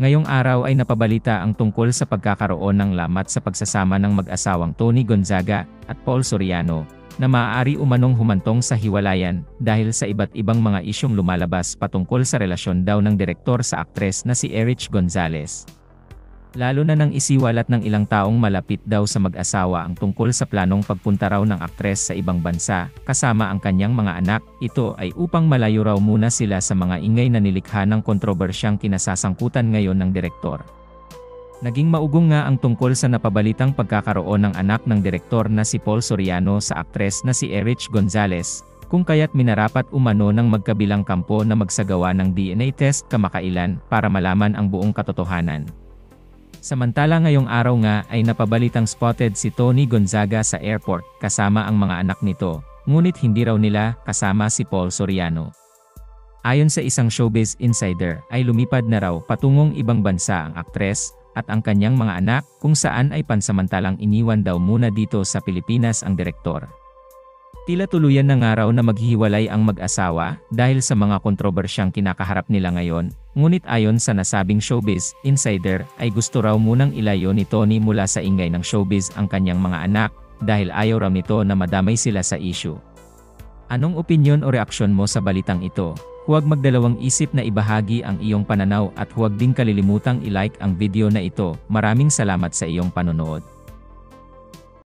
Ngayong araw ay napabalita ang tungkol sa pagkakaroon ng lamat sa pagsasama ng mag-asawang Tony Gonzaga at Paul Soriano, na maaari umanong humantong sa hiwalayan dahil sa iba't ibang mga isyong lumalabas patungkol sa relasyon daw ng direktor sa aktres na si Erich Gonzalez. Lalo na nang isiwalat ng ilang taong malapit daw sa mag-asawa ang tungkol sa planong pagpunta raw ng aktres sa ibang bansa, kasama ang kanyang mga anak. Ito ay upang malayo raw muna sila sa mga ingay na nilikha ng kontrobersyang kinasasangkutan ngayon ng direktor. Naging maugong nga ang tungkol sa napabalitang pagkakaroon ng anak ng direktor na si Paul Soriano sa aktres na si Erich Gonzalez, kung kaya't minarapat umano ng magkabilang kampo na magsagawa ng DNA test kamakailan para malaman ang buong katotohanan. Samantala ngayong araw nga ay napabalitang spotted si Tony Gonzaga sa airport kasama ang mga anak nito, ngunit hindi raw nila kasama si Paul Soriano. Ayon sa isang showbiz insider ay lumipad na raw patungong ibang bansa ang aktres at ang kanyang mga anak, kung saan ay pansamantalang iniwan daw muna dito sa Pilipinas ang direktor. Tila tuluyan na nga raw na maghihiwalay ang mag-asawa dahil sa mga kontrobersyang kinakaharap nila ngayon, ngunit ayon sa nasabing showbiz insider ay gusto raw munang ilayo ni Tony mula sa ingay ng showbiz ang kanyang mga anak dahil ayaw raw nito na madamay sila sa issue. Anong opinyon o reaksyon mo sa balitang ito? Huwag magdalawang isip na ibahagi ang iyong pananaw at huwag din kalilimutang i-like ang video na ito. Maraming salamat sa iyong panonood.